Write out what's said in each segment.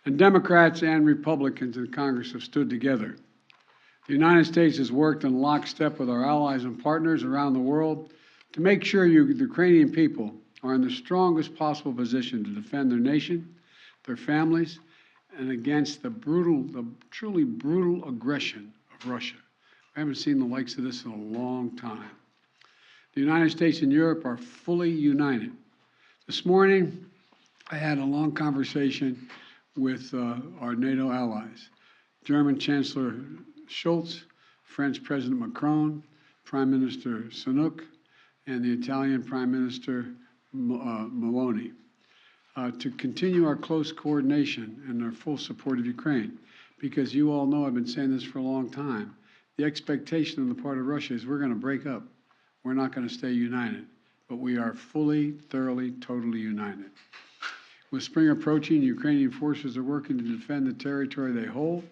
And Democrats and Republicans in Congress have stood together. The United States has worked in lockstep with our allies and partners around the world to make sure the Ukrainian people are in the strongest possible position to defend their nation, their families, and against the truly brutal aggression of Russia. I haven't seen the likes of this in a long time. The United States and Europe are fully united. This morning, I had a long conversation with our NATO allies, German Chancellor Scholz, French President Macron, Prime Minister Sunak, and the Italian Prime Minister Meloni, to continue our close coordination and our full support of Ukraine. Because you all know, I've been saying this for a long time, the expectation on the part of Russia is we're going to break up. We're not going to stay united, but we are fully, thoroughly, totally united. With spring approaching, Ukrainian forces are working to defend the territory they hold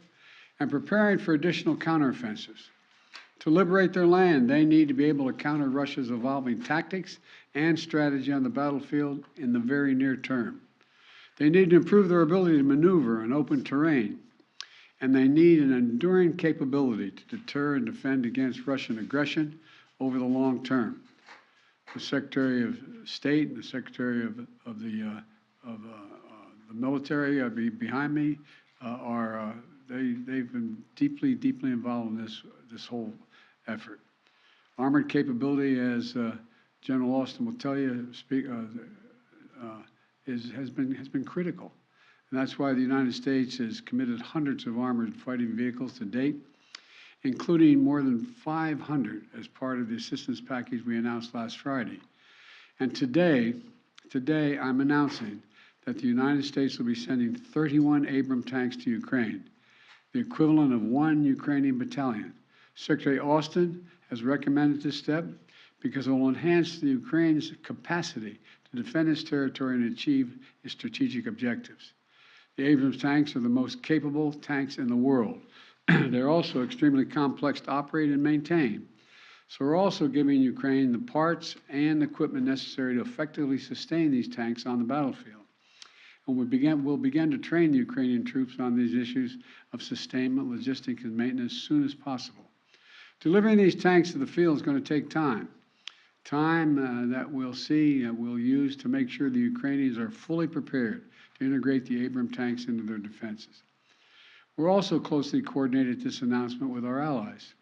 and preparing for additional counteroffensives. To liberate their land, they need to be able to counter Russia's evolving tactics and strategy on the battlefield in the very near term. They need to improve their ability to maneuver in open terrain, and they need an enduring capability to deter and defend against Russian aggression over the long term. The Secretary of State and the Secretary of the military behind me they've been deeply involved in this whole effort. Armored capability, as General Austin will tell you, has been critical, and that's why the United States has committed hundreds of armored fighting vehicles to date, including more than 500 as part of the assistance package we announced last Friday. And today I'm announcing that the United States will be sending 31 Abrams tanks to Ukraine, the equivalent of 1 Ukrainian battalion. Secretary Austin has recommended this step because it will enhance the Ukraine's capacity to defend its territory and achieve its strategic objectives. The Abrams tanks are the most capable tanks in the world. They're also extremely complex to operate and maintain. So we're also giving Ukraine the parts and equipment necessary to effectively sustain these tanks on the battlefield. And we'll begin to train the Ukrainian troops on these issues of sustainment, logistics, and maintenance as soon as possible. Delivering these tanks to the field is going to take time. Time that we'll use to make sure the Ukrainians are fully prepared to integrate the Abrams tanks into their defenses. We're also closely coordinated this announcement with our allies.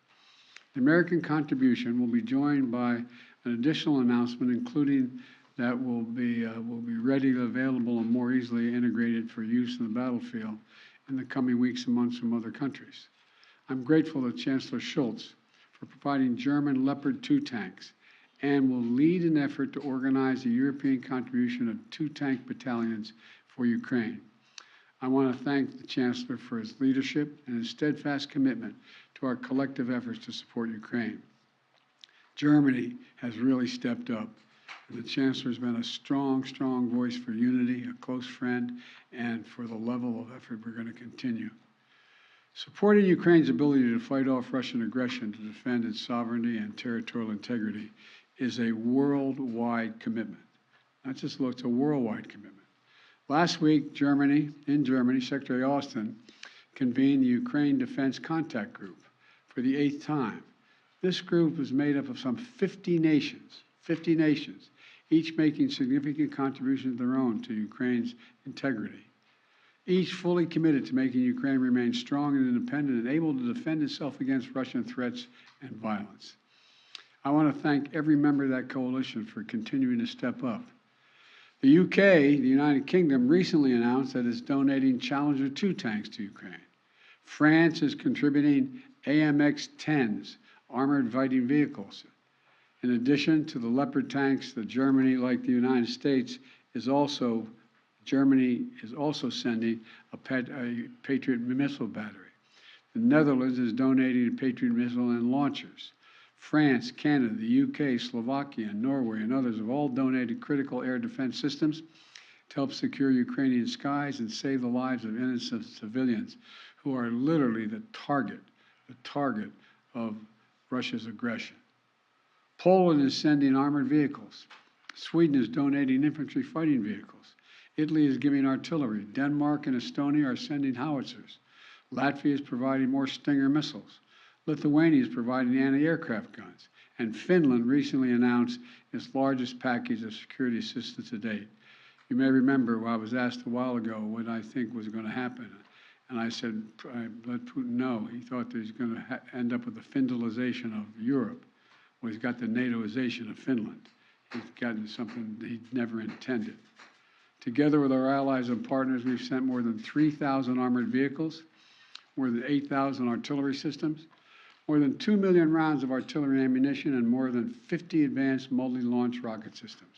The American contribution will be joined by an additional announcement, including that will be readily available and more easily integrated for use in the battlefield in the coming weeks and months from other countries. I'm grateful to Chancellor Scholz for providing German Leopard 2 tanks and will lead an effort to organize a European contribution of 2 tank battalions for Ukraine. I want to thank the Chancellor for his leadership and his steadfast commitment to our collective efforts to support Ukraine. Germany has really stepped up. The Chancellor has been a strong voice for unity, a close friend, and for the level of effort we're going to continue. Supporting Ukraine's ability to fight off Russian aggression to defend its sovereignty and territorial integrity is a worldwide commitment. Not just look, it's a worldwide commitment. Last week, in Germany, Secretary Austin convened the Ukraine Defense Contact Group for the 8th time. This group is made up of some 50 nations, each making significant contributions of their own to Ukraine's integrity, each fully committed to making Ukraine remain strong and independent and able to defend itself against Russian threats and violence. I want to thank every member of that coalition for continuing to step up. The UK, the United Kingdom, recently announced that it's donating Challenger 2 tanks to Ukraine. France is contributing AMX-10s, armored fighting vehicles. In addition to the Leopard tanks, Germany, like the United States, Germany is also sending a Patriot missile battery. The Netherlands is donating a Patriot missile and launchers. France, Canada, the UK, Slovakia, Norway, and others have all donated critical air defense systems to help secure Ukrainian skies and save the lives of innocent civilians who are literally the target of Russia's aggression. Poland is sending armored vehicles. Sweden is donating infantry fighting vehicles. Italy is giving artillery. Denmark and Estonia are sending howitzers. Latvia is providing more Stinger missiles. Lithuania is providing anti-aircraft guns. And Finland recently announced its largest package of security assistance to date. You may remember I was asked a while ago what I think was going to happen. And I said, I let Putin know. He thought that he's going to end up with the Finlandization of Europe. Well, he's got the NATOization of Finland. He's gotten something he never intended. Together with our allies and partners, we've sent more than 3,000 armored vehicles, more than 8,000 artillery systems, more than 2 million rounds of artillery ammunition, and more than 50 advanced multi-launch rocket systems,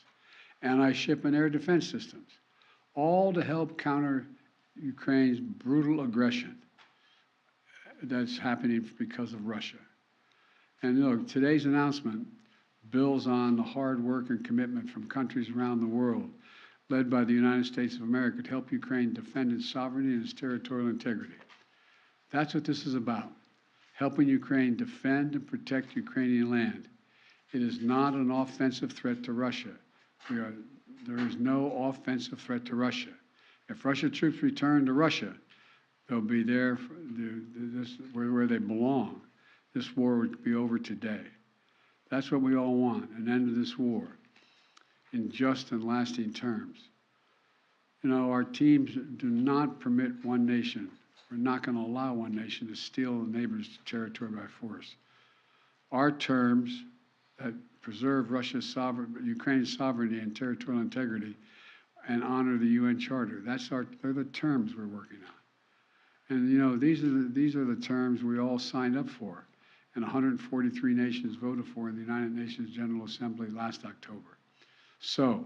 anti-ship and air defense systems, all to help counter Ukraine's brutal aggression that's happening because of Russia. And look, today's announcement builds on the hard work and commitment from countries around the world, led by the United States of America, to help Ukraine defend its sovereignty and its territorial integrity. That's what this is about, helping Ukraine defend and protect Ukrainian land. It is not an offensive threat to Russia. There is no offensive threat to Russia. If Russian troops return to Russia, they'll be there where they belong. This war would be over today. That's what we all want, an end to this war in just and lasting terms. You know, our teams do not permit one nation. We're not going to allow one nation to steal a neighbor's territory by force. Our terms that preserve Ukraine's sovereignty and territorial integrity and honor the UN Charter, they're the terms we're working on. And you know, these are the terms we all signed up for, and 143 nations voted for in the United Nations General Assembly last October. So,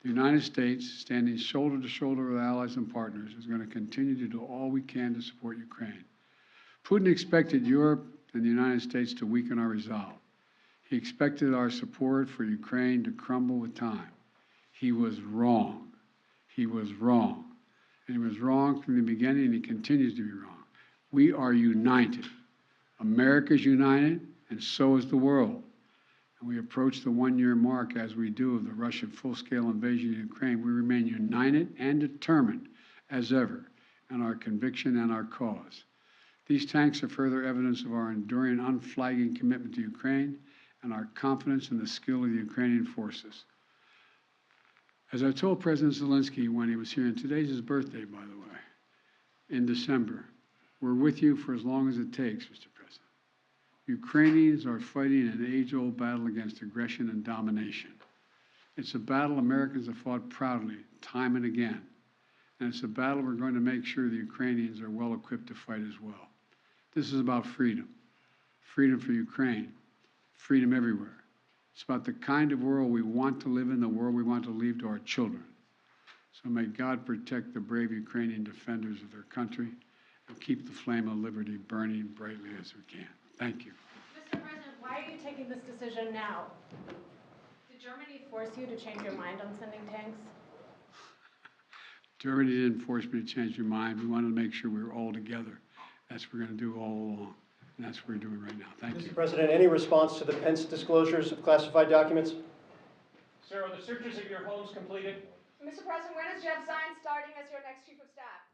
the United States, standing shoulder to shoulder with allies and partners, is going to continue to do all we can to support Ukraine. Putin expected Europe and the United States to weaken our resolve. He expected our support for Ukraine to crumble with time. He was wrong. He was wrong. And he was wrong from the beginning, and he continues to be wrong. We are united. America's united, and so is the world. And we approach the one-year mark, as we do, of the Russian full-scale invasion of Ukraine. We remain united and determined as ever in our conviction and our cause. These tanks are further evidence of our enduring, unflagging commitment to Ukraine and our confidence in the skill of the Ukrainian forces. As I told President Zelensky when he was here, and today's his birthday, by the way, in December, we're with you for as long as it takes, Mr. President. Ukrainians are fighting an age-old battle against aggression and domination. It's a battle Americans have fought proudly, time and again. And it's a battle we're going to make sure the Ukrainians are well equipped to fight as well. This is about freedom. Freedom for Ukraine. Freedom everywhere. It's about the kind of world we want to live in, the world we want to leave to our children. So may God protect the brave Ukrainian defenders of their country and keep the flame of liberty burning brightly as we can. Thank you. Mr. President, why are you taking this decision now? Did Germany force you to change your mind on sending tanks? Germany didn't force me to change my mind. We wanted to make sure we were all together. That's what we're going to do all along. And that's what we're doing right now. Thank you. Mr. President, any response to the Pence disclosures of classified documents? Sir, are the searches of your homes completed? Mr. President, when is Jeff Zients starting as your next Chief of Staff?